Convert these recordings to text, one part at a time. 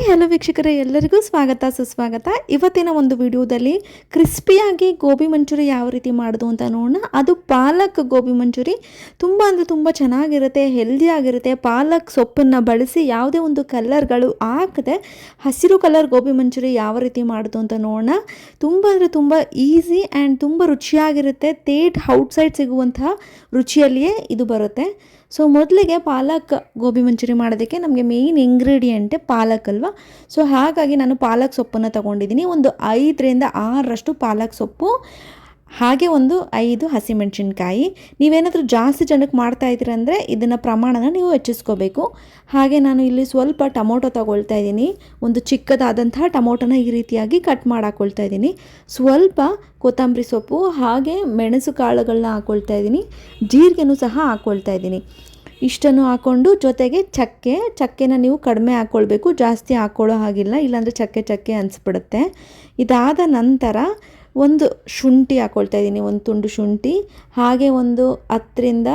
Hello ವೀಕ್ಷಕರೇ, ಎಲ್ಲರಿಗೂ ಸ್ವಾಗತ ಸುಸ್ವಾಗತ. ಇವತ್ತಿನ ಒಂದು ವಿಡಿಯೋದಲ್ಲಿ ಕ್ರಿಸ್ಪಿಯಾಗಿ ಗೋಬಿ ಮಂಚೂರಿ ಯಾವ ರೀತಿ ಮಾಡೋದು ಅಂತ ನೋಡೋಣ. ಅದು ಪಾಲಕ್ ಗೋಬಿ ಮಂಚೂರಿ ತುಂಬ ಅಂದರೆ ತುಂಬ ಚೆನ್ನಾಗಿರುತ್ತೆ, ಹೆಲ್ದಿಯಾಗಿರುತ್ತೆ. ಪಾಲಕ್ ಸೊಪ್ಪನ್ನು ಬಳಸಿ ಯಾವುದೇ ಒಂದು ಕಲರ್ಗಳು ಹಾಕದೆ ಹಸಿರು ಕಲರ್ ಗೋಬಿ ಮಂಚೂರಿ ಯಾವ ರೀತಿ ಮಾಡೋದು ಅಂತ ನೋಡೋಣ. ತುಂಬ ಅಂದರೆ ತುಂಬ ಈಸಿ ಆ್ಯಂಡ್ ತುಂಬ ರುಚಿಯಾಗಿರುತ್ತೆ. ತೇಟ್ ಔಟ್ಸೈಡ್ ಸಿಗುವಂತಹ ರುಚಿಯಲ್ಲಿಯೇ ಇದು ಬರುತ್ತೆ. ಸೊ ಮೊದಲಿಗೆ ಪಾಲಕ್ ಗೋಬಿ ಮಂಚೂರಿ ಮಾಡೋದಕ್ಕೆ ನಮಗೆ ಮೇಯ್ನ್ ಇಂಗ್ರೀಡಿಯೆಂಟೇ ಪಾಲಕ್ ಅಲ್ವಾ. ಸೊ ಹಾಗಾಗಿ ನಾನು ಪಾಲಕ್ ಸೊಪ್ಪನ್ನು ತೊಗೊಂಡಿದ್ದೀನಿ. ಒಂದು 5ರಿಂದ 6ರಷ್ಟು ಪಾಲಕ್ ಸೊಪ್ಪು, ಹಾಗೆ ಒಂದು 5 ಹಸಿಮೆಣಸಿನ್ಕಾಯಿ. ನೀವೇನಾದರೂ ಜಾಸ್ತಿ ಜನಕ್ಕೆ ಮಾಡ್ತಾ ಇದ್ದೀರಂದರೆ ಇದನ್ನು ಪ್ರಮಾಣನ ನೀವು ಹೆಚ್ಚಿಸ್ಕೋಬೇಕು. ಹಾಗೆ ನಾನು ಇಲ್ಲಿ ಸ್ವಲ್ಪ ಟೊಮೊಟೊ ತಗೊಳ್ತಾ ಇದ್ದೀನಿ. ಒಂದು ಚಿಕ್ಕದಾದಂತಹ ಟೊಮೊಟೊನ ಈ ರೀತಿಯಾಗಿ ಕಟ್ ಮಾಡಿ ಹಾಕ್ಕೊಳ್ತಾ ಇದ್ದೀನಿ. ಸ್ವಲ್ಪ ಕೊತ್ತಂಬರಿ ಸೊಪ್ಪು, ಹಾಗೆ ಮೆಣಸು ಕಾಳುಗಳನ್ನ ಹಾಕ್ಕೊಳ್ತಾ ಇದ್ದೀನಿ. ಜೀರಿಗೆನೂ ಸಹ ಹಾಕ್ಕೊಳ್ತಾ ಇದ್ದೀನಿ. ಇಷ್ಟನ್ನು ಹಾಕ್ಕೊಂಡು ಜೊತೆಗೆ ಚಕ್ಕೆನ ನೀವು ಕಡಿಮೆ ಹಾಕ್ಕೊಳ್ಬೇಕು, ಜಾಸ್ತಿ ಹಾಕ್ಕೊಳ್ಳೋ ಹಾಗಿಲ್ಲ, ಇಲ್ಲಾಂದರೆ ಚಕ್ಕೆ ಅನಿಸ್ಬಿಡುತ್ತೆ. ಇದಾದ ನಂತರ ಒಂದು ಶುಂಠಿ ಹಾಕ್ಕೊಳ್ತಾ ಇದ್ದೀನಿ, ಒಂದು ತುಂಡು ಶುಂಠಿ, ಹಾಗೆ ಒಂದು 10ರಿಂದ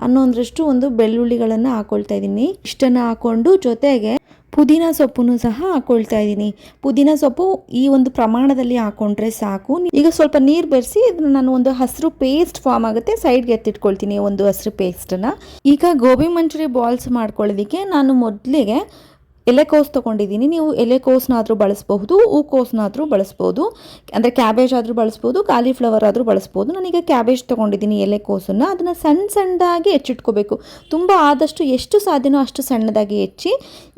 11ರಷ್ಟು ಒಂದು ಬೆಳ್ಳುಳ್ಳಿಗಳನ್ನು ಹಾಕ್ಕೊಳ್ತಾ ಇದ್ದೀನಿ. ಇಷ್ಟನ್ನು ಹಾಕ್ಕೊಂಡು ಜೊತೆಗೆ ಪುದೀನ ಸೊಪ್ಪನ್ನು ಸಹ ಹಾಕ್ಕೊಳ್ತಾ ಇದ್ದೀನಿ. ಪುದೀನ ಸೊಪ್ಪು ಈ ಒಂದು ಪ್ರಮಾಣದಲ್ಲಿ ಹಾಕ್ಕೊಂಡ್ರೆ ಸಾಕು. ಈಗ ಸ್ವಲ್ಪ ನೀರು ಬೆರೆಸಿ ಇದನ್ನು ನಾನು ಒಂದು ಹಸಿರು ಪೇಸ್ಟ್ ಫಾರ್ಮ್ ಆಗುತ್ತೆ, ಸೈಡ್ಗೆ ಎತ್ತಿಟ್ಕೊಳ್ತೀನಿ ಒಂದು ಹಸಿರು ಪೇಸ್ಟನ್ನು. ಈಗ ಗೋಬಿ ಮಂಚೂರಿ ಬಾಲ್ಸ್ ಮಾಡ್ಕೊಳ್ಳೋದಕ್ಕೆ ನಾನು ಮೊದಲಿಗೆ ಎಲೆಕೋಸು ತೊಗೊಂಡಿದ್ದೀನಿ. ನೀವು ಎಲೆಕೋಸನ್ನಾದರೂ ಬಳಸ್ಬಹುದು, ಹೂಕೋಸನ್ನಾದರೂ ಬಳಸ್ಬೋದು, ಅಂದರೆ ಕ್ಯಾಬೇಜ್ ಆದರೂ ಬಳಸ್ಬೋದು, ಕಾಲಿಫ್ಲವರ್ ಆದರೂ ಬಳಸ್ಬೋದು. ನಾನೀಗ ಕ್ಯಾಬೇಜ್ ತೊಗೊಂಡಿದ್ದೀನಿ, ಎಲೆಕೋಸನ್ನು ಅದನ್ನು ಸಣ್ಣದಾಗಿ ಹೆಚ್ಚಿಟ್ಕೋಬೇಕು. ತುಂಬ ಆದಷ್ಟು ಎಷ್ಟು ಸಾಧ್ಯನೋ ಅಷ್ಟು ಸಣ್ಣದಾಗಿ ಹೆಚ್ಚಿ.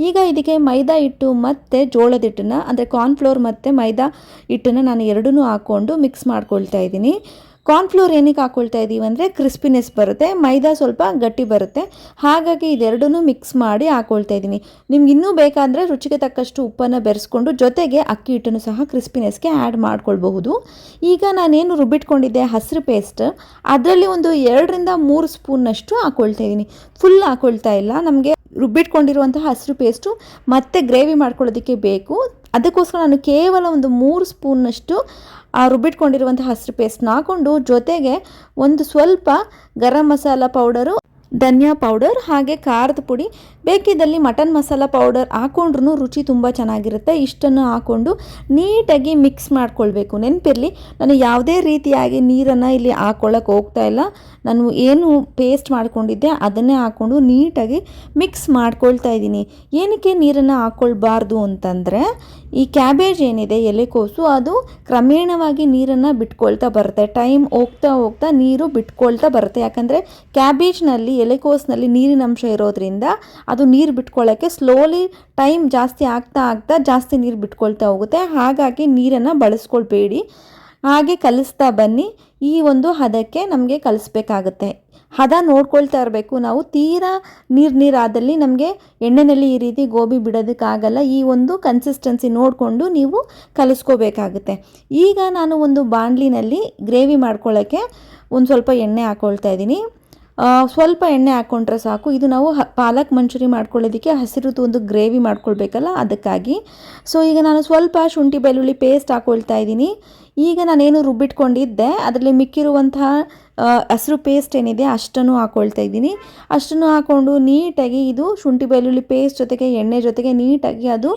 ಈಗ ಇದಕ್ಕೆ ಮೈದಾ ಹಿಟ್ಟು ಮತ್ತು ಜೋಳದ ಹಿಟ್ಟನ್ನು, ಅಂದರೆ ಕಾರ್ನ್ಫ್ಲೋರ್ ಮತ್ತು ಮೈದಾ ಹಿಟ್ಟನ್ನು ನಾನು ಎರಡನ್ನೂ ಹಾಕ್ಕೊಂಡು ಮಿಕ್ಸ್ ಮಾಡ್ಕೊಳ್ತಾ ಇದ್ದೀನಿ. ಕಾರ್ನ್ಫ್ಲೋರ್ ಏನಕ್ಕೆ ಹಾಕ್ಕೊಳ್ತಾ ಇದ್ದೀವಿ ಅಂದರೆ ಕ್ರಿಸ್ಪಿನೆಸ್ ಬರುತ್ತೆ, ಮೈದಾ ಸ್ವಲ್ಪ ಗಟ್ಟಿ ಬರುತ್ತೆ. ಹಾಗಾಗಿ ಇದೆರಡನ್ನೂ ಮಿಕ್ಸ್ ಮಾಡಿ ಹಾಕ್ಕೊಳ್ತಾ ಇದ್ದೀನಿ. ನಿಮ್ಗೆ ಇನ್ನೂ ಬೇಕಾದರೆ ರುಚಿಗೆ ತಕ್ಕಷ್ಟು ಉಪ್ಪನ್ನು ಬೆರೆಸ್ಕೊಂಡು ಜೊತೆಗೆ ಅಕ್ಕಿ ಹಿಟ್ಟನ್ನು ಸಹ ಕ್ರಿಸ್ಪಿನೆಸ್ಗೆ ಆ್ಯಡ್ ಮಾಡ್ಕೊಳ್ಬಹುದು. ಈಗ ನಾನೇನು ರುಬ್ಬಿಟ್ಕೊಂಡಿದ್ದೆ ಹಸಿರು ಪೇಸ್ಟ್, ಅದರಲ್ಲಿ ಒಂದು 2ರಿಂದ 3 ಸ್ಪೂನ್ನಷ್ಟು ಹಾಕ್ಕೊಳ್ತಾ ಇದ್ದೀನಿ. ಫುಲ್ ಹಾಕ್ಕೊಳ್ತಾ ಇಲ್ಲ, ನಮಗೆ ರುಬ್ಬಿಟ್ಕೊಂಡಿರುವಂತಹ ಹಸಿರು ಪೇಸ್ಟು ಮತ್ತೆ ಗ್ರೇವಿ ಮಾಡ್ಕೊಳ್ಳೋದಕ್ಕೆ ಬೇಕು. ಅದಕ್ಕೋಸ್ಕರ ನಾನು ಕೇವಲ ಒಂದು 3 ಸ್ಪೂನ್ನಷ್ಟು ರುಬ್ಬಿಟ್ಕೊಂಡಿರುವಂಥ ಹಸಿರು ಪೇಸ್ಟ್ನ ಹಾಕ್ಕೊಂಡು ಜೊತೆಗೆ ಒಂದು ಸ್ವಲ್ಪ ಗರಂ ಮಸಾಲ ಪೌಡರು, ಧನಿಯಾ ಪೌಡರ್, ಹಾಗೆ ಖಾರದ ಪುಡಿ, ಬೇಕಿದ್ದಲ್ಲಿ ಮಟನ್ ಮಸಾಲ ಪೌಡರ್ ಹಾಕ್ಕೊಂಡ್ರೂ ರುಚಿ ತುಂಬ ಚೆನ್ನಾಗಿರುತ್ತೆ. ಇಷ್ಟನ್ನು ಹಾಕ್ಕೊಂಡು ನೀಟಾಗಿ ಮಿಕ್ಸ್ ಮಾಡ್ಕೊಳ್ಬೇಕು. ನೆನಪಿರಲಿ, ನಾನು ಯಾವುದೇ ರೀತಿಯಾಗಿ ನೀರನ್ನು ಇಲ್ಲಿ ಹಾಕ್ಕೊಳ್ಳೋಕೆ ಹೋಗ್ತಾ ಇಲ್ಲ. ನಾನು ಏನು ಪೇಸ್ಟ್ ಮಾಡ್ಕೊಂಡಿದ್ದೆ ಅದನ್ನೇ ಹಾಕ್ಕೊಂಡು ನೀಟಾಗಿ ಮಿಕ್ಸ್ ಮಾಡ್ಕೊಳ್ತಾ ಇದ್ದೀನಿ. ಏನಕ್ಕೆ ನೀರನ್ನು ಹಾಕ್ಕೊಳ್ಬಾರ್ದು ಅಂತಂದರೆ, ಈ ಕ್ಯಾಬೇಜ್ ಏನಿದೆ, ಎಲೆಕೋಸು, ಅದು ಕ್ರಮೇಣವಾಗಿ ನೀರನ್ನು ಬಿಟ್ಕೊಳ್ತಾ ಬರುತ್ತೆ. ಟೈಮ್ ಹೋಗ್ತಾ ನೀರು ಬಿಟ್ಕೊಳ್ತಾ ಬರುತ್ತೆ. ಯಾಕಂದರೆ ಕ್ಯಾಬೇಜ್ನಲ್ಲಿ, ಎಲೆಕೋಸ್ನಲ್ಲಿ ನೀರಿನ ಅಂಶ ಇರೋದ್ರಿಂದ ಅದು ನೀರು ಬಿಟ್ಕೊಳ್ಳೋಕ್ಕೆ ಸ್ಲೋಲಿ ಟೈಮ್ ಜಾಸ್ತಿ ಆಗ್ತಾ ಜಾಸ್ತಿ ನೀರು ಬಿಟ್ಕೊಳ್ತಾ ಹೋಗುತ್ತೆ. ಹಾಗಾಗಿ ನೀರನ್ನು ಬಳಸ್ಕೊಳ್ಬೇಡಿ. ಹಾಗೆ ಕಲಿಸ್ತಾ ಬನ್ನಿ. ಈ ಒಂದು ಹದಕ್ಕೆ ನಮಗೆ ಕಲಿಸ್ಬೇಕಾಗುತ್ತೆ. ಹದ ನೋಡ್ಕೊಳ್ತಾ ಇರಬೇಕು ನಾವು. ತೀರಾ ನೀರಾದಲ್ಲಿ ನಮಗೆ ಎಣ್ಣೆಯಲ್ಲಿ ಈ ರೀತಿ ಗೋಬಿ ಬಿಡೋದಕ್ಕಾಗಲ್ಲ. ಈ ಒಂದು ಕನ್ಸಿಸ್ಟೆನ್ಸಿ ನೋಡಿಕೊಂಡು ನೀವು ಕಲಿಸ್ಕೋಬೇಕಾಗುತ್ತೆ. ಈಗ ನಾನು ಒಂದು ಬಾಣಲಿನಲ್ಲಿ ಗ್ರೇವಿ ಮಾಡ್ಕೊಳ್ಳೋಕ್ಕೆ ಒಂದು ಸ್ವಲ್ಪ ಎಣ್ಣೆ ಹಾಕ್ಕೊಳ್ತಾ ಇದ್ದೀನಿ. ಸ್ವಲ್ಪ ಎಣ್ಣೆ ಹಾಕ್ಕೊಂಡ್ರೆ ಸಾಕು. ಇದು ನಾವು ಪಾಲಕ್ ಮಂಚೂರಿ ಮಾಡ್ಕೊಳ್ಳೋದಕ್ಕೆ ಹಸಿರುದು ಒಂದು ಗ್ರೇವಿ ಮಾಡ್ಕೊಳ್ಬೇಕಲ್ಲ, ಅದಕ್ಕಾಗಿ. ಸೊ ಈಗ ನಾನು ಸ್ವಲ್ಪ ಶುಂಠಿ ಬೆಳ್ಳುಳ್ಳಿ ಪೇಸ್ಟ್ ಹಾಕ್ಕೊಳ್ತಾ ಇದ್ದೀನಿ. ಈಗ ನಾನೇನು ರುಬ್ಬಿಟ್ಕೊಂಡಿದ್ದೆ ಅದರಲ್ಲಿ ಮಿಕ್ಕಿರುವಂತಹ ಹಸಿರು ಪೇಸ್ಟ್ ಏನಿದೆ ಅಷ್ಟನ್ನು ಹಾಕ್ಕೊಳ್ತಾ ಇದ್ದೀನಿ. ಅಷ್ಟನ್ನು ಹಾಕ್ಕೊಂಡು ನೀಟಾಗಿ ಇದು ಶುಂಠಿ ಬೆಳ್ಳುಳ್ಳಿ ಪೇಸ್ಟ್ ಜೊತೆಗೆ ಎಣ್ಣೆ ಜೊತೆಗೆ ನೀಟಾಗಿ ಅದು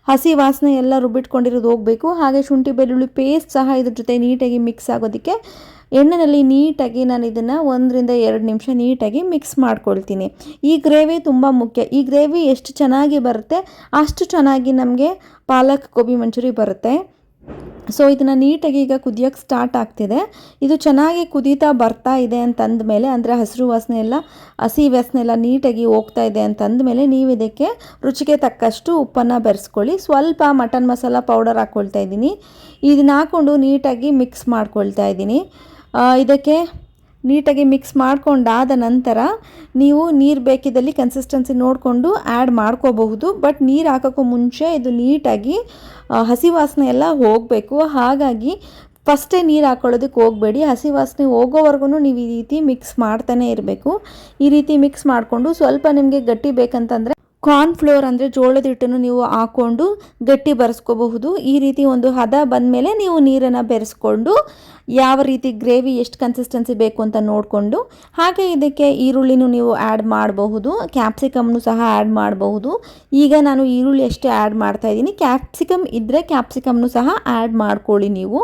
ಹಸಿ ವಾಸನೆ ಎಲ್ಲ ರುಬ್ಬಿಟ್ಕೊಂಡಿರೋದು ಹೋಗಬೇಕು. ಹಾಗೆ ಶುಂಠಿ ಬೆಳ್ಳುಳ್ಳಿ ಪೇಸ್ಟ್ ಸಹ ಇದ್ರ ಜೊತೆ ನೀಟಾಗಿ ಮಿಕ್ಸ್ ಆಗೋದಕ್ಕೆ ಎಣ್ಣೆಯಲ್ಲಿ ನೀಟಾಗಿ ನಾನು ಇದನ್ನು 1ರಿಂದ 2 ನಿಮಿಷ ನೀಟಾಗಿ ಮಿಕ್ಸ್ ಮಾಡ್ಕೊಳ್ತೀನಿ. ಈ ಗ್ರೇವಿ ತುಂಬ ಮುಖ್ಯ. ಈ ಗ್ರೇವಿ ಎಷ್ಟು ಚೆನ್ನಾಗಿ ಬರುತ್ತೆ ಅಷ್ಟು ಚೆನ್ನಾಗಿ ನಮಗೆ ಪಾಲಕ್ ಗೋಬಿ ಮಂಚೂರಿ ಬರುತ್ತೆ. ಸೊ ಇದನ್ನು ನೀಟಾಗಿ ಈಗ ಕುದಿಯೋಕ್ಕೆ ಸ್ಟಾರ್ಟ್ ಆಗ್ತಿದೆ. ಇದು ಚೆನ್ನಾಗಿ ಕುದೀತಾ ಬರ್ತಾ ಇದೆ ಅಂತಂದ ಮೇಲೆ, ಅಂದರೆ ಹಸಿರು ವಾಸನೆ ಎಲ್ಲ, ಹಸಿ ವಾಸನೆ ಎಲ್ಲ ನೀಟಾಗಿ ಹೋಗ್ತಾ ಇದೆ ಅಂತಂದ ಮೇಲೆ ನೀವು ಇದಕ್ಕೆ ರುಚಿಗೆ ತಕ್ಕಷ್ಟು ಉಪ್ಪನ್ನು ಬೆರೆಸ್ಕೊಳ್ಳಿ. ಸ್ವಲ್ಪ ಮಟನ್ ಮಸಾಲ ಪೌಡರ್ ಹಾಕ್ಕೊಳ್ತಾ ಇದ್ದೀನಿ. ಇದನ್ನ ಹಾಕ್ಕೊಂಡು ನೀಟಾಗಿ ಮಿಕ್ಸ್ ಮಾಡ್ಕೊಳ್ತಾ ಇದ್ದೀನಿ. ಇದಕ್ಕೆ ನೀಟಾಗಿ ಮಿಕ್ಸ್ ಮಾಡ್ಕೊಂಡಾದ ನಂತರ ನೀವು ನೀರು ಬೇಕಿದ್ದಲ್ಲಿ ಕನ್ಸಿಸ್ಟೆನ್ಸಿ ನೋಡಿಕೊಂಡು ಆ್ಯಡ್ ಮಾಡ್ಕೋಬಹುದು. ಬಟ್ ನೀರು ಹಾಕೋಕ್ಕೂ ಮುಂಚೆ ಇದು ನೀಟಾಗಿ ಹಸಿ ವಾಸನೆ ಎಲ್ಲ ಹೋಗಬೇಕು. ಹಾಗಾಗಿ ಫಸ್ಟೇ ನೀರು ಹಾಕ್ಕೊಳ್ಳೋದಕ್ಕೆ ಹೋಗಬೇಡಿ. ಹಸಿ ವಾಸನೆ ಹೋಗೋವರೆಗೂ ನೀವು ಈ ರೀತಿ ಮಿಕ್ಸ್ ಮಾಡ್ತಾನೆ ಇರಬೇಕು. ಈ ರೀತಿ ಮಿಕ್ಸ್ ಮಾಡಿಕೊಂಡು ಸ್ವಲ್ಪ ನಿಮಗೆ ಗಟ್ಟಿ ಬೇಕಂತಂದರೆ ಕಾರ್ನ್ ಫ್ಲೋರ್ ಅಂದರೆ ಜೋಳದ ಹಿಟ್ಟನ್ನು ನೀವು ಹಾಕ್ಕೊಂಡು ಗಟ್ಟಿ ಬರೆಸ್ಕೋಬಹುದು. ಈ ರೀತಿ ಒಂದು ಹದ ಬಂದಮೇಲೆ ನೀವು ನೀರನ್ನು ಬೆರೆಸ್ಕೊಂಡು ಯಾವ ರೀತಿ ಗ್ರೇವಿ ಎಷ್ಟು ಕನ್ಸಿಸ್ಟೆನ್ಸಿ ಬೇಕು ಅಂತ ನೋಡಿಕೊಂಡು, ಹಾಗೆ ಇದಕ್ಕೆ ಈರುಳ್ಳಿನೂ ನೀವು ಆ್ಯಡ್ ಮಾಡಬಹುದು, ಕ್ಯಾಪ್ಸಿಕಮ್ನು ಸಹ ಆ್ಯಡ್ ಮಾಡಬಹುದು. ಈಗ ನಾನು ಈರುಳ್ಳಿ ಅಷ್ಟೇ ಆ್ಯಡ್ ಮಾಡ್ತಾಯಿದ್ದೀನಿ. ಕ್ಯಾಪ್ಸಿಕಮ್ ಇದ್ದರೆ ಕ್ಯಾಪ್ಸಿಕಮ್ನು ಸಹ ಆ್ಯಡ್ ಮಾಡ್ಕೊಳ್ಳಿ ನೀವು.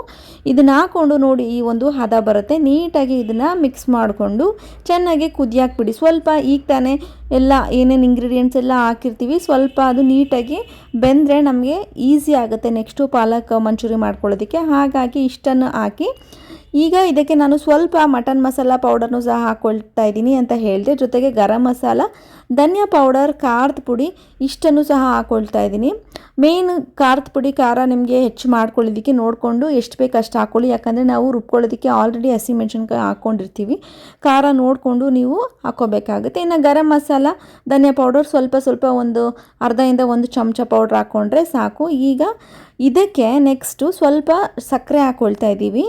ಇದನ್ನು ಹಾಕ್ಕೊಂಡು ನೋಡಿ ಈ ಒಂದು ಹದ ಬರುತ್ತೆ. ನೀಟಾಗಿ ಇದನ್ನು ಮಿಕ್ಸ್ ಮಾಡಿಕೊಂಡು ಚೆನ್ನಾಗಿ ಕುದಿಯಾಕ್ಬಿಡಿ. ಸ್ವಲ್ಪ ಈಗ ತಾನೇ ಎಲ್ಲ ಏನೇನು ಇಂಗ್ರೀಡಿಯೆಂಟ್ಸ್ ಎಲ್ಲ ಹಾಕಿರ್ತೀವಿ, ಸ್ವಲ್ಪ ಅದು ನೀಟಾಗಿ ಬೆಂದರೆ ನಮಗೆ ಈಸಿ ಆಗುತ್ತೆ ನೆಕ್ಸ್ಟು ಪಾಲಕ್ ಮಂಚೂರಿ ಮಾಡ್ಕೊಳ್ಳೋದಕ್ಕೆ. ಹಾಗಾಗಿ ಇಷ್ಟನ್ನು ಹಾಕಿ ಈಗ ಇದಕ್ಕೆ ನಾನು ಸ್ವಲ್ಪ ಮಟನ್ ಮಸಾಲ ಪೌಡರ್ನು ಸಹ ಹಾಕ್ಕೊಳ್ತಾ ಇದ್ದೀನಿ ಅಂತ ಹೇಳಿದೆ. ಜೊತೆಗೆ ಗರಂ ಮಸಾಲ, ಧನಿಯಾ ಪೌಡರ್, ಖಾರದ ಪುಡಿ ಇಷ್ಟನ್ನು ಸಹ ಹಾಕ್ಕೊಳ್ತಾ ಇದ್ದೀನಿ. ಮೇನ್ ಖಾರದ ಪುಡಿ ಖಾರ ನಿಮಗೆ ಹೆಚ್ಚು ಮಾಡ್ಕೊಳ್ಳೋದಕ್ಕೆ ನೋಡಿಕೊಂಡು ಎಷ್ಟು ಬೇಕು ಅಷ್ಟು ಹಾಕ್ಕೊಳ್ಳಿ. ಯಾಕಂದರೆ ನಾವು ರುಬ್ಕೊಳ್ಳೋದಕ್ಕೆ ಆಲ್ರೆಡಿ ಹಸಿಮೆಣ್ಸಿನ್ಕಾಯಿ ಹಾಕ್ಕೊಂಡಿರ್ತೀವಿ. ಖಾರ ನೋಡಿಕೊಂಡು ನೀವು ಹಾಕ್ಕೋಬೇಕಾಗುತ್ತೆ. ಇನ್ನು ಗರಂ ಮಸಾಲ, ಧನಿಯಾ ಪೌಡರ್ ಸ್ವಲ್ಪ ಒಂದು ಅರ್ಧದಿಂದ 1 ಚಮಚ ಪೌಡ್ರ್ ಹಾಕ್ಕೊಂಡ್ರೆ ಸಾಕು. ಈಗ ಇದಕ್ಕೆ ನೆಕ್ಸ್ಟು ಸ್ವಲ್ಪ ಸಕ್ಕರೆ ಹಾಕ್ಕೊಳ್ತಾ ಇದ್ದೀವಿ.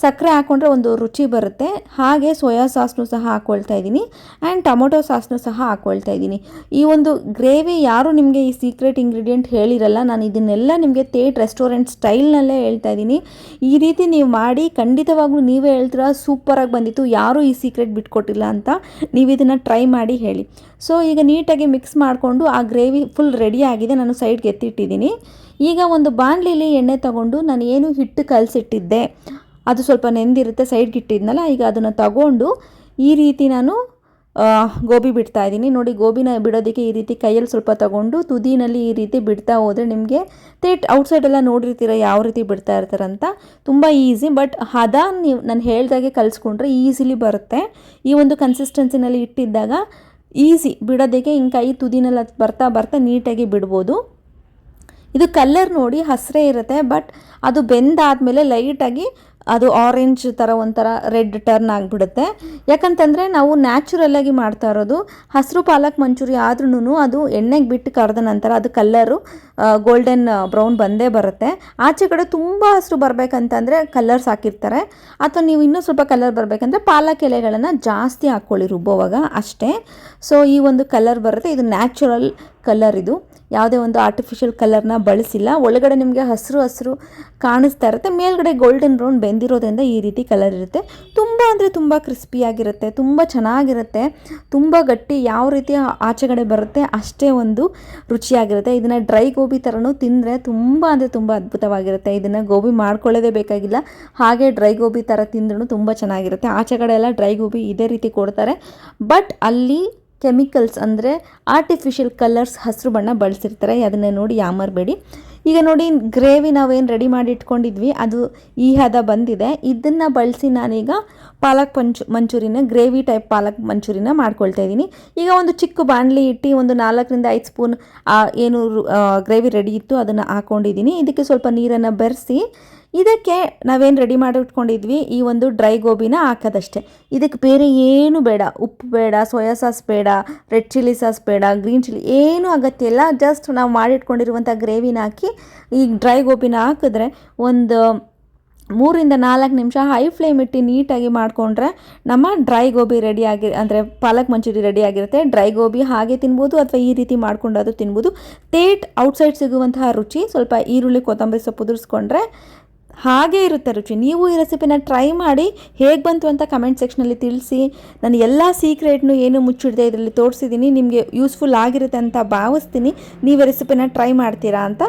ಸಕ್ಕರೆ ಹಾಕ್ಕೊಂಡ್ರೆ ಒಂದು ರುಚಿ ಬರುತ್ತೆ. ಹಾಗೆ ಸೋಯಾ ಸಾಸ್ನು ಸಹ ಹಾಕ್ಕೊಳ್ತಾ ಇದ್ದೀನಿ ಆ್ಯಂಡ್ ಟೊಮೊಟೊ ಸಾಸ್ನು ಸಹ ಹಾಕ್ಕೊಳ್ತಾ ಇದ್ದೀನಿ. ಈ ಒಂದು ಗ್ರೇವಿ ಯಾರು ನಿಮಗೆ ಈ ಸೀಕ್ರೆಟ್ ಇಂಗ್ರೀಡಿಯೆಂಟ್ ಹೇಳಿರಲ್ಲ, ನಾನು ಇದನ್ನೆಲ್ಲ ನಿಮಗೆ ತೇಟ್ ರೆಸ್ಟೋರೆಂಟ್ ಸ್ಟೈಲ್ನಲ್ಲೇ ಹೇಳ್ತಾ ಇದ್ದೀನಿ. ಈ ರೀತಿ ನೀವು ಮಾಡಿ ಖಂಡಿತವಾಗ್ಲೂ ನೀವೇ ಹೇಳ್ತೀರಾ ಸೂಪರಾಗಿ ಬಂದಿತ್ತು, ಯಾರೂ ಈ ಸೀಕ್ರೆಟ್ ಬಿಟ್ಕೊಟ್ಟಿಲ್ಲ ಅಂತ. ನೀವು ಇದನ್ನು ಟ್ರೈ ಮಾಡಿ ಹೇಳಿ. ಸೊ ಈಗ ನೀಟಾಗಿ ಮಿಕ್ಸ್ ಮಾಡಿಕೊಂಡು ಆ ಗ್ರೇವಿ ಫುಲ್ ರೆಡಿ ಆಗಿದೆ. ನಾನು ಸೈಡ್ಗೆ ಎತ್ತಿಟ್ಟಿದ್ದೀನಿ. ಈಗ ಒಂದು ಬಾಣಲಿಲಿ ಎಣ್ಣೆ ತಗೊಂಡು ನಾನು ಏನು ಹಿಟ್ಟು ಕಲಸಿಟ್ಟಿದ್ದೆ ಅದು ಸ್ವಲ್ಪ ನೆಂದಿರುತ್ತೆ, ಸೈಡ್ಗೆ ಇಟ್ಟಿದ್ನಲ್ಲ, ಈಗ ಅದನ್ನು ತಗೊಂಡು ಈ ರೀತಿ ನಾನು ಗೋಬಿ ಬಿಡ್ತಾ ಇದ್ದೀನಿ. ನೋಡಿ, ಗೋಬಿನ ಬಿಡೋದಕ್ಕೆ ಈ ರೀತಿ ಕೈಯಲ್ಲಿ ಸ್ವಲ್ಪ ತಗೊಂಡು ತುದಿನಲ್ಲಿ ಈ ರೀತಿ ಬಿಡ್ತಾ ಹೋದರೆ ನಿಮಗೆ ಔಟ್ಸೈಡೆಲ್ಲ ನೋಡಿರ್ತೀರ ಯಾವ ರೀತಿ ಬಿಡ್ತಾ ಇರ್ತಾರಂತ. ತುಂಬ ಈಸಿ, ಬಟ್ ಹದ ನೀವು ನಾನು ಹೇಳ್ದಾಗೆ ಕಲಿಸ್ಕೊಂಡ್ರೆ ಈಸಿಲಿ ಬರುತ್ತೆ. ಈ ಒಂದು ಕನ್ಸಿಸ್ಟೆನ್ಸಿನಲ್ಲಿ ಇಟ್ಟಿದ್ದಾಗ ಈಸಿ ಬಿಡೋದಕ್ಕೆ, ಹಿಂಗೆ ಕೈ ತುದಿನೆಲ್ಲ ಬರ್ತಾ ನೀಟಾಗಿ ಬಿಡ್ಬೋದು. ಇದು ಕಲ್ಲರ್ ನೋಡಿ ಹಸಿರೇ ಇರುತ್ತೆ, ಬಟ್ ಅದು ಬೆಂದಾದಮೇಲೆ ಲೈಟಾಗಿ ಅದು ಆರೆಂಜ್ ಥರ ಒಂಥರ ರೆಡ್ ಟರ್ನ್ ಆಗಿಬಿಡುತ್ತೆ. ಯಾಕಂತಂದರೆ ನಾವು ನ್ಯಾಚುರಲ್ಲಾಗಿ ಮಾಡ್ತಾ ಇರೋದು. ಹಸಿರು ಪಾಲಕ್ ಮಂಚೂರಿ ಆದ್ರೂ ಅದು ಎಣ್ಣೆಗೆ ಬಿಟ್ಟು ಕರೆದ ನಂತರ ಅದು ಕಲ್ಲರು ಗೋಲ್ಡನ್ ಬ್ರೌನ್ ಬಂದೇ ಬರುತ್ತೆ. ಆಚೆ ಕಡೆ ತುಂಬ ಹಸಿರು ಬರಬೇಕಂತಂದರೆ ಕಲರ್ಸ್ ಹಾಕಿರ್ತಾರೆ, ಅಥವಾ ನೀವು ಇನ್ನೂ ಸ್ವಲ್ಪ ಕಲರ್ ಬರಬೇಕಂದ್ರೆ ಪಾಲಕ್ ಎಲೆಗಳನ್ನು ಜಾಸ್ತಿ ಹಾಕ್ಕೊಳ್ಳಿ ರುಬ್ಬೋವಾಗ ಅಷ್ಟೇ. ಸೊ ಈ ಒಂದು ಕಲರ್ ಬರುತ್ತೆ. ಇದು ನ್ಯಾಚುರಲ್ ಕಲರ್, ಇದು ಯಾವುದೇ ಒಂದು ಆರ್ಟಿಫಿಷಿಯಲ್ ಕಲರ್ನ ಬಳಸಿಲ್ಲ. ಒಳಗಡೆ ನಿಮಗೆ ಹಸಿರು ಕಾಣಿಸ್ತಾ ಇರುತ್ತೆ, ಮೇಲ್ಗಡೆ ಗೋಲ್ಡನ್ ಬ್ರೌನ್ ಬೆಂದಿರೋದ್ರಿಂದ ಈ ರೀತಿ ಕಲರ್ ಇರುತ್ತೆ. ತುಂಬ ಅಂದರೆ ತುಂಬ ಕ್ರಿಸ್ಪಿಯಾಗಿರುತ್ತೆ, ತುಂಬ ಚೆನ್ನಾಗಿರುತ್ತೆ, ತುಂಬ ಗಟ್ಟಿ ಯಾವ ರೀತಿ ಆಚೆಗಡೆ ಬರುತ್ತೆ ಅಷ್ಟೇ ಒಂದು ರುಚಿಯಾಗಿರುತ್ತೆ. ಇದನ್ನು ಡ್ರೈ ಗೋಬಿ ಥರನೂ ತಿಂದರೆ ತುಂಬ ಅಂದರೆ ತುಂಬ ಅದ್ಭುತವಾಗಿರುತ್ತೆ. ಇದನ್ನು ಗೋಬಿ ಮಾಡ್ಕೊಳ್ಳೋದೇ ಬೇಕಾಗಿಲ್ಲ, ಹಾಗೆ ಡ್ರೈ ಗೋಬಿ ಥರ ತಿಂದ್ರೂ ತುಂಬ ಚೆನ್ನಾಗಿರುತ್ತೆ. ಆಚೆಗಡೆ ಎಲ್ಲ ಡ್ರೈ ಗೋಬಿ ಇದೇ ರೀತಿ ಕೊಡ್ತಾರೆ, ಬಟ್ ಅಲ್ಲಿ ಕೆಮಿಕಲ್ಸ್ ಅಂದರೆ ಆರ್ಟಿಫಿಷಿಯಲ್ ಕಲರ್ಸ್ ಹಸಿರು ಬಣ್ಣ ಬಳಸಿರ್ತಾರೆ. ಅದನ್ನೇ ನೋಡಿ ಯಾಮರಬೇಡಿ. ಈಗ ನೋಡಿ ಗ್ರೇವಿ ನಾವೇನು ರೆಡಿ ಮಾಡಿ ಇಟ್ಕೊಂಡಿದ್ವಿ ಅದು ಈ ಹದ ಬಂದಿದೆ. ಇದನ್ನು ಬಳಸಿ ನಾನೀಗ ಪಾಲಕ್ ಮಂಚೂರಿನ ಗ್ರೇವಿ ಟೈಪ್ ಪಾಲಕ್ ಮಂಚೂರಿನ ಮಾಡ್ಕೊಳ್ತಾ ಇದ್ದೀನಿ. ಈಗ ಒಂದು ಚಿಕ್ಕ ಬಾಣಲಿ ಇಟ್ಟು ಒಂದು 4ರಿಂದ 5 ಸ್ಪೂನ್ ಏನು ಗ್ರೇವಿ ರೆಡಿ ಇತ್ತು ಅದನ್ನು ಹಾಕ್ಕೊಂಡಿದ್ದೀನಿ. ಇದಕ್ಕೆ ಸ್ವಲ್ಪ ನೀರನ್ನು ಬೆರೆಸಿ ಇದಕ್ಕೆ ನಾವೇನು ರೆಡಿ ಮಾಡಿ ಇಟ್ಕೊಂಡಿದ್ವಿ ಈ ಒಂದು ಡ್ರೈ ಗೋಬಿನ ಹಾಕೋದಷ್ಟೇ. ಇದಕ್ಕೆ ಬೇರೆ ಏನು ಬೇಡ, ಉಪ್ಪು ಬೇಡ, ಸೋಯಾ ಸಾಸ್ ಬೇಡ, ರೆಡ್ ಚಿಲ್ಲಿ ಸಾಸ್ ಬೇಡ, ಗ್ರೀನ್ ಚಿಲ್ಲಿ ಏನೂ ಅಗತ್ಯ ಇಲ್ಲ. ಜಸ್ಟ್ ನಾವು ಮಾಡಿಟ್ಕೊಂಡಿರುವಂಥ ಗ್ರೇವಿನ ಹಾಕಿ ಈ ಡ್ರೈ ಗೋಬಿನ ಹಾಕಿದ್ರೆ ಒಂದು 3ರಿಂದ 4 ನಿಮಿಷ ಹೈ ಫ್ಲೇಮ್ ಇಟ್ಟು ನೀಟಾಗಿ ಮಾಡಿಕೊಂಡ್ರೆ ನಮ್ಮ ಡ್ರೈ ಗೋಬಿ ರೆಡಿಯಾಗಿ ಅಂದರೆ ಪಾಲಕ್ ಮಂಚೂರಿ ರೆಡಿಯಾಗಿರುತ್ತೆ. ಡ್ರೈ ಗೋಬಿ ಹಾಗೆ ತಿನ್ಬೋದು ಅಥವಾ ಈ ರೀತಿ ಮಾಡ್ಕೊಂಡಾದರೂ ತಿನ್ಬೋದು. ತೇಟ್ ಔಟ್ಸೈಡ್ ಸಿಗುವಂತಹ ರುಚಿ. ಸ್ವಲ್ಪ ಈರುಳ್ಳಿ ಕೊತ್ತಂಬರಿ ಸೊಪ್ಪು ಉದುರಿಸ್ಕೊಂಡ್ರೆ ಹಾಗೇ ಇರುತ್ತೆ ರುಚಿ. ನೀವು ಈ ರೆಸಿಪಿನ ಟ್ರೈ ಮಾಡಿ ಹೇಗೆ ಬಂತು ಅಂತ ಕಮೆಂಟ್ ಸೆಕ್ಷನಲ್ಲಿ ತಿಳಿಸಿ. ನಾನು ಎಲ್ಲ ಸೀಕ್ರೆಟ್ನು ಏನು ಮುಚ್ಚಿಡದೆ ಇದರಲ್ಲಿ ತೋರಿಸಿದ್ದೀನಿ. ನಿಮಗೆ ಯೂಸ್ಫುಲ್ ಆಗಿರುತ್ತೆ ಅಂತ ಭಾವಿಸ್ತೀನಿ. ನೀವು ರೆಸಿಪಿನ ಟ್ರೈ ಮಾಡ್ತೀರಾ ಅಂತ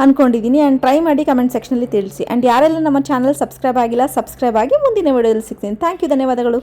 ಅಂದ್ಕೊಂಡಿದ್ದೀನಿ. ಆ್ಯಂಡ್ ಟ್ರೈ ಮಾಡಿ ಕಮೆಂಟ್ ಸೆಕ್ಷನಲ್ಲಿ ತಿಳಿಸಿ. ಆ್ಯಂಡ್ ಯಾರೆಲ್ಲ ನಮ್ಮ ಚಾನಲ್ ಸಬ್ಸ್ಕ್ರೈಬ್ ಆಗಿಲ್ಲ ಸಬ್ಸ್ಕ್ರೈಬ್ ಆಗಿ ಮುಂದಿನ ವಿಡಿಯೋದಲ್ಲಿ ಸಿಗ್ತೀನಿ. ಥ್ಯಾಂಕ್ ಯು, ಧನ್ಯವಾದಗಳು.